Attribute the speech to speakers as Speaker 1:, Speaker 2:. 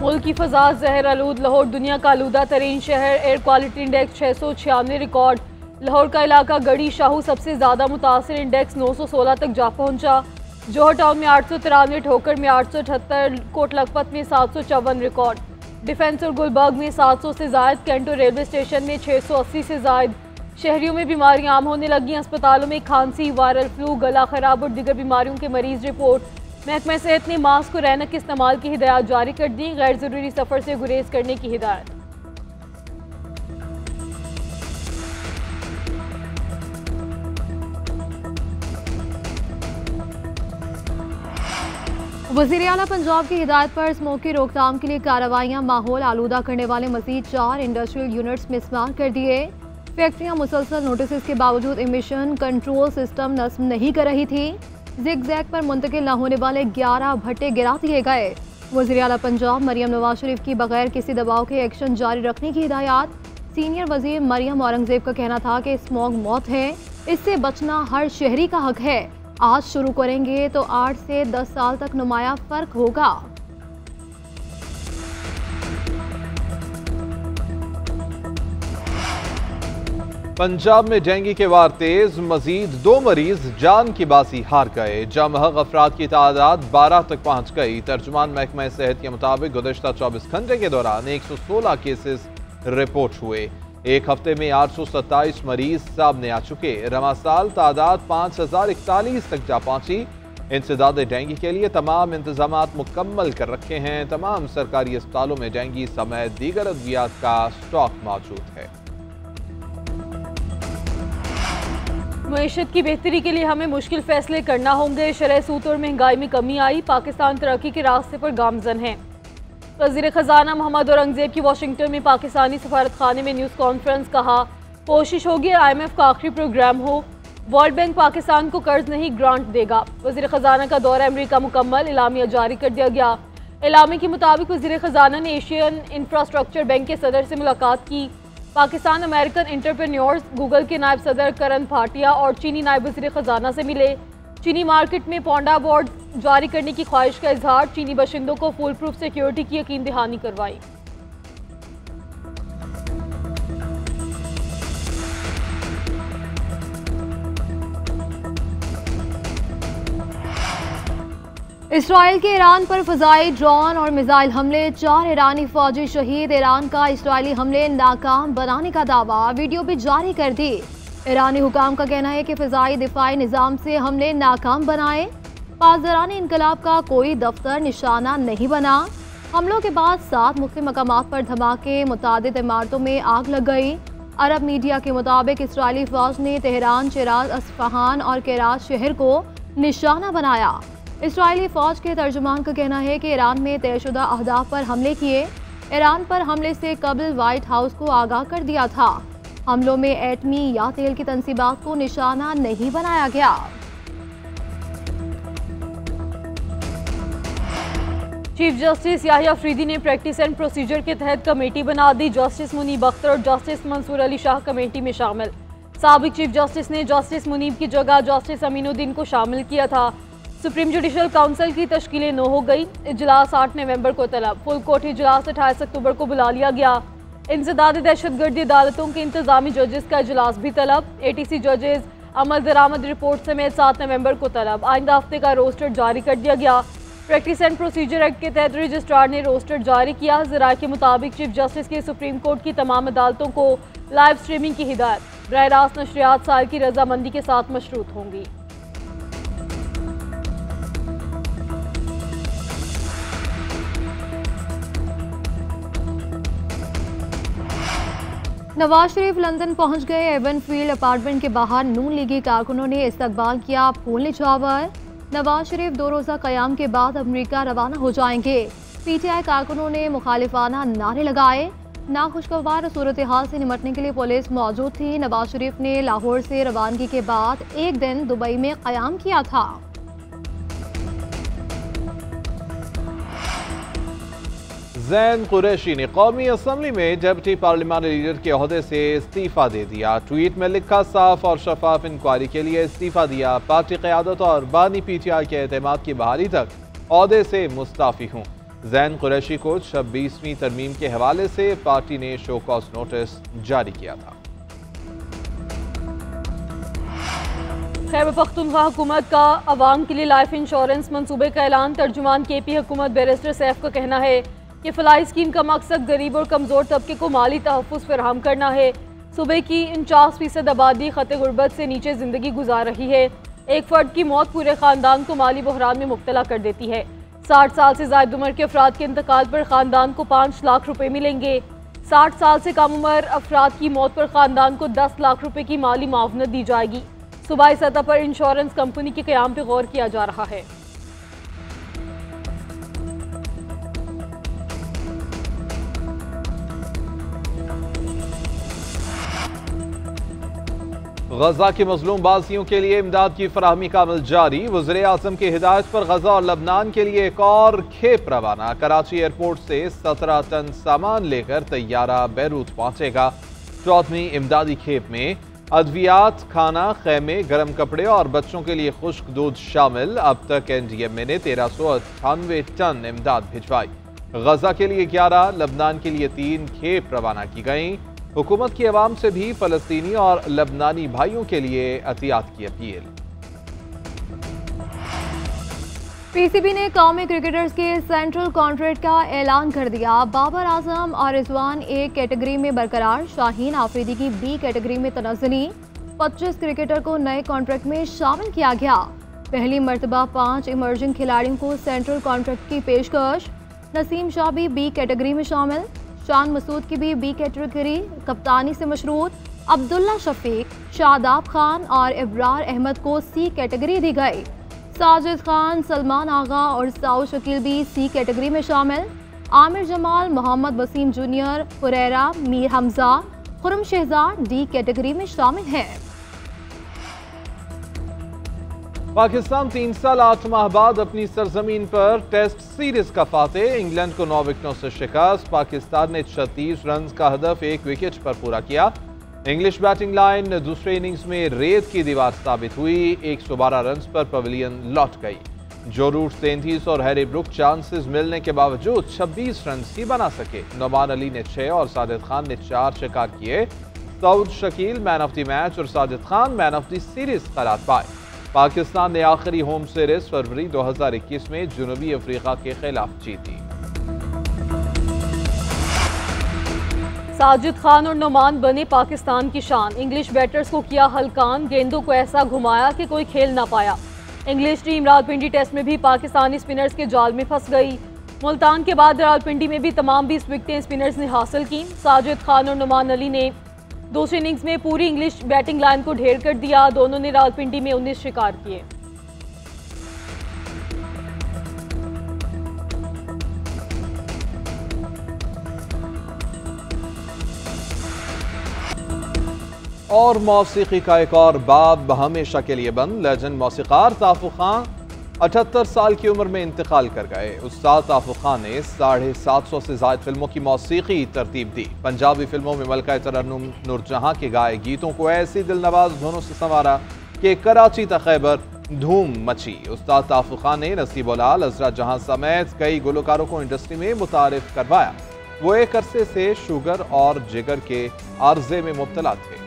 Speaker 1: मुल्क की फ़ज़ा ज़हर आलूद, लाहौर दुनिया का आलूदा तरीन शहर, air quality index 696 record. Lahore का इलाका गढ़ी शाहू सबसे ज़्यादा मुतासर, इंडेक्स 916 तक जा पहुँचा। जौहर टाउन में 893, ठोकर में 878, कोट लखपत में 754 रिकॉर्ड। डिफेंस और गुलबर्ग में 700 से ज़ायद, कैंटो रेलवे स्टेशन में 680 से ज़ायद। शहरियों में बीमारियां आम होने लगी। अस्पतालों में खांसी, वायरल फ्लू, गला खराब और दीगर बीमारियों के मरीज रिपोर्ट। महकमा सेहत ने मास्क और ऐनक के इस्तेमाल की हिदायत जारी कर दी। गैर ज़रूरी सफ़र से गुरेज करने की हिदायत। वज़ीर आला पंजाब की हिदायत पर स्मोक की रोकथाम के लिए कार्रवाइयाँ। माहौल आलूदा करने वाले मज़ीद 4 इंडस्ट्रियल यूनिट्स मिसमार कर दिए। फैक्ट्रियाँ मुसलसल नोटिस के बावजूद इमिशन कंट्रोल सिस्टम नस्ब नहीं कर रही थी। जिग जैग पर मुंतकिल न होने वाले 11 भट्टे गिरा दिए गए। वज़ीर आला पंजाब मरियम नवाज शरीफ की बगैर किसी दबाव के एक्शन जारी रखने की हिदायत। सीनियर वज़ीर मरियम औरंगजेब का कहना था कि स्मॉग मौत है, इससे बचना हर शहरी का हक है। आज शुरू करेंगे तो 8 से 10 साल तक नुमाया फ़र्क होगा।
Speaker 2: पंजाब में डेंगू के वार तेज, मजीद 2 मरीज जान की बाजी हार गए। जमहक अफराद की तादाद 12 तक पहुंच गई। तर्जुमान महकमा सेहत के मुताबिक गुज़श्ता 24 घंटे के दौरान 116 केसेस रिपोर्ट हुए। एक हफ्ते में 827 मरीज सामने आ चुके। रवा साल तादाद 5041 तक जा पहुंची। इंसदाद डेंगू के लिए तमाम इंतजाम मुकम्मल कर रखे हैं। तमाम सरकारी अस्पतालों में डेंगू समेत दीगर अद्वियात का स्टॉक मौजूद है।
Speaker 1: मईशत की बेहतरी के लिए हमें मुश्किल फैसले करना होंगे। शरह सूद और महंगाई में कमी आई। पाकिस्तान तरक्की के रास्ते पर गामजन है। वज़ीर ख़जाना मोहम्मद औरंगजेब की वाशिंगटन में पाकिस्तानी सफारत खाने में न्यूज़ कॉन्फ्रेंस। कहा, कोशिश होगी IMF का आखिरी प्रोग्राम हो। वर्ल्ड बैंक पाकिस्तान को कर्ज नहीं ग्रांट देगा। वज़ीर ख़जाना का दौरा अमरीका मुकम्मल, एलामिया जारी कर दिया गया। एलामी के मुताबिक वज़ीर ख़जाना ने एशियन इंफ्रास्ट्रक्चर बैंक के सदर से मुलाकात की। पाकिस्तान अमेरिकन एंटरप्रेन्योर्स, गूगल के नायब सदर करण भाटिया और चीनी नायब वज़ीर ख़जाना से मिले। चीनी मार्केट में पौंडा बोर्ड जारी करने की ख्वाहिश का इजहार। चीनी बाशिंदों को फुल प्रूफ सिक्योरिटी की यकीन दहानी करवाई। इसराइल के ईरान पर फ़ज़ाई ड्रोन और मिसाइल हमले, 4 ईरानी फौजी शहीद। ईरान का इसराइली हमले नाकाम बनाने का दावा, वीडियो भी जारी कर दी। ईरानी हुकाम का कहना है कि फ़ज़ाई दिफाई निज़ाम से हमले नाकाम बनाए। पासदारान इनकलाब का कोई दफ्तर निशाना नहीं बना। हमलों के बाद 7 मुख्तलिफ मकामात पर धमाके, मुतादिद इमारतों में आग लग गई। अरब मीडिया के मुताबिक इसराइली फौज ने तेहरान, शिराज, अस्फहान और केराज शहर को निशाना बनाया। इसराइली फौज के तर्जुमान का कहना है कि ईरान में तयशुदा अहदाफ पर हमले किए। ईरान पर हमले से कबल व्हाइट हाउस को आगाह कर दिया था। हमलों में एटमी या तेल की तंसीबात को निशाना नहीं बनाया गया। चीफ जस्टिस याहिया अफरीदी ने प्रैक्टिस एंड प्रोसीजर के तहत कमेटी बना दी। जस्टिस मुनीब अख्तर और जस्टिस मंसूर अली शाह कमेटी में शामिल। साबिक चीफ जस्टिस ने जस्टिस मुनीब की जगह जस्टिस अमीनुद्दीन को शामिल किया था। सुप्रीम जुडिशल काउंसिल की तश्कील 9 हो गई। इजलास 8 नवंबर को तलब। फुल कोर्ट इजलास 28 अक्टूबर को बुला लिया गया। इंसदाद दहशतगर्दी अदालतों के इंतजामी जजेस का इजलास भी तलब। ATC जजेस अमल दरामद रिपोर्ट समेत 7 नवंबर को तलब। आइंदा हफ्ते का रोस्टर जारी कर दिया गया। प्रैक्टिस एंड प्रोसीजर एक्ट के तहत रजिस्ट्रार ने रोस्टर जारी किया। ज़राए के मुताबिक चीफ जस्टिस की सुप्रीम कोर्ट की तमाम अदालतों को लाइव स्ट्रीमिंग की हिदायत। बराह रास्त नशरियात साल की रजामंदी के साथ मशरूत होंगी। नवाज शरीफ लंदन पहुंच गए। एवन फील्ड अपार्टमेंट के बाहर नून लीगी कारकुनों ने इस्तकबाल किया फूल निछावर। नवाज शरीफ 2 रोज़ा क़याम के बाद अमरीका रवाना हो जाएंगे। PTI कारकुनों ने मुखालिफाना नारे लगाए। नाखुशगवार सूरत हाल से निमटने के लिए पुलिस मौजूद थी। नवाज शरीफ ने लाहौर से रवानगी के बाद एक दिन दुबई में क़याम किया था।
Speaker 2: ज़ैन कुरैशी ने कौमी असम्बली में डिप्टी पार्लिमानी लीडर के ओहदे से इस्तीफा दे दिया। ट्वीट में लिखा, साफ और शफाफ इंक्वायरी के लिए इस्तीफा दिया। पार्टी क़यादत और बानी PTI के एतमाद की बहाली तक ओहदे से मुस्ताफ़ी हूँ। जैन कुरैशी को 26वीं तरमीम के हवाले से पार्टी ने शो कॉज नोटिस जारी किया था।
Speaker 3: खैबर पख्तूनख्वा हुकूमत का अवाम के लिए लाइफ इंश्योरेंस मंसूबे का ऐलान। तर्जुमान KP हुकूमत बैरिस्टर सैफ का कहना है कि फलाई स्कीम का मकसद गरीब और कमज़ोर तबके को माली तहफ़्फ़ुज़ फराहम करना है। सूबे की 49% आबादी ख़त गुर्बत से नीचे ज़िंदगी गुजार रही है। एक फ़र्द की मौत पूरे ख़ानदान को माली बहरान में मुब्तला कर देती है। 60 साल से ज़ायद उम्र के अफराद के इंतकाल पर ख़ानदान को 5 लाख रुपये मिलेंगे। 60 साल से कम उम्र अफराद की मौत पर ख़ानदान को 10 लाख रुपये की माली मुआवनत दी जाएगी। सूबाई सतह पर इंश्योरेंस कंपनी के क़याम पर गौर किया जा रहा है।
Speaker 2: गजा के मजलूम बासियों के लिए इमदाद की फराहमी का अमल जारी। वज़ीर आज़म की हिदायत पर गजा और लबनान के लिए एक और खेप रवाना। कराची एयरपोर्ट से 17 टन सामान लेकर तैयारा बैरूत पहुंचेगा। 14वीं इमदादी खेप में अद्वियात, खाना, खेमे, गर्म कपड़े और बच्चों के लिए खुश्क दूध शामिल। अब तक NDMA ने 1398 टन इमदाद भिजवाई। गजा के लिए 11, लबनान के लिए 3 खेप रवाना की गईं। हुकूमत की आवाम से भी फलस्तीनी और लबनानी भाइयों के लिए एहतियात की अपील।
Speaker 1: PCB ने कौमी क्रिकेटर्स के सेंट्रल कॉन्ट्रैक्ट का ऐलान कर दिया। बाबर आजम और रिजवान A कैटेगरी में बरकरार, शाहीन आफरीदी की B कैटेगरी में तनज़्ज़ुली। 25 क्रिकेटर को नए कॉन्ट्रैक्ट में शामिल किया गया। पहली मरतबा 5 इमर्जिंग खिलाड़ियों को सेंट्रल कॉन्ट्रैक्ट की पेशकश। नसीम शाह भी B कैटेगरी में शामिल। शान मसूद की भी B कैटेगरी कप्तानी से मशरूत। अब्दुल्ला शफीक, शादाब खान और इब्रार अहमद को C कैटेगरी दी गई। साजिद खान, सलमान आगा और साउद शकील भी C कैटेगरी में शामिल। Aamir Jamal, Mohammad Wasim junior, Huraira, Mir Hamza, Khurram Shahzad D category में शामिल हैं।
Speaker 2: पाकिस्तान 3 साल 8 माह बाद अपनी सरजमीन पर टेस्ट सीरीज का फातेह। इंग्लैंड को 9 विकेटों से शिकस्त। पाकिस्तान ने 36 रन का हदफ 1 विकेट पर पूरा किया। इंग्लिश बैटिंग लाइन दूसरे इनिंग्स में रेत की दीवार साबित हुई। 112 रन पर पवेलियन लौट गई। जो रूट 33 और हैरी ब्रुक चांसेस मिलने के बावजूद 26 रन ही बना सके। नोमान अली ने 6 और साजिद खान ने 4 शिकार किए। Saud Shakeel man of the match और Sajid Khan man of the series करार पाए। पाकिस्तान ने आखिरी होम सीरीज फरवरी 2021 में जनूबी अफ्रीका के खिलाफ जीती।
Speaker 3: साजिद खान और नोमान बने पाकिस्तान की शान। इंग्लिश बैटर्स को किया हल्कान, गेंदों को ऐसा घुमाया कि कोई खेल ना पाया। इंग्लिश टीम रावलपिंडी टेस्ट में भी पाकिस्तानी स्पिनर्स के जाल में फंस गई। मुल्तान के बाद रावलपिंडी में भी तमाम 20 विकेटें स्पिनर्स ने हासिल की। साजिद खान और नोमान अली ने दूसरे इनिंग्स में पूरी इंग्लिश बैटिंग लाइन को ढेर कर दिया। दोनों ने रावलपिंडी में 19 शिकार किए।
Speaker 2: और मौसीकी का एक और बाब हमेशा के लिए बंद। लेजेंड मौसीकार ताफुक खान 78 साल की उम्र में इंतकाल कर गए। उस्ताद ताफुक खान ने 750 से ज्यादा फिल्मों की मौसीकी तरतीब दी। पंजाबी फिल्मों में मलका तरन्नुम नूरजहां के गाए गीतों को ऐसी दिलनवाज धुनों से संवारा कि कराची तक खैबर धूम मची। उस्ताद ताफुक खान ने नसीबुल्लाह, अजरा जहां समेत कई गुलकारों को इंडस्ट्री में मुतारिफ करवाया। वो एक अरसे से शुगर और जिगर के आर्जे में मुब्तला थे।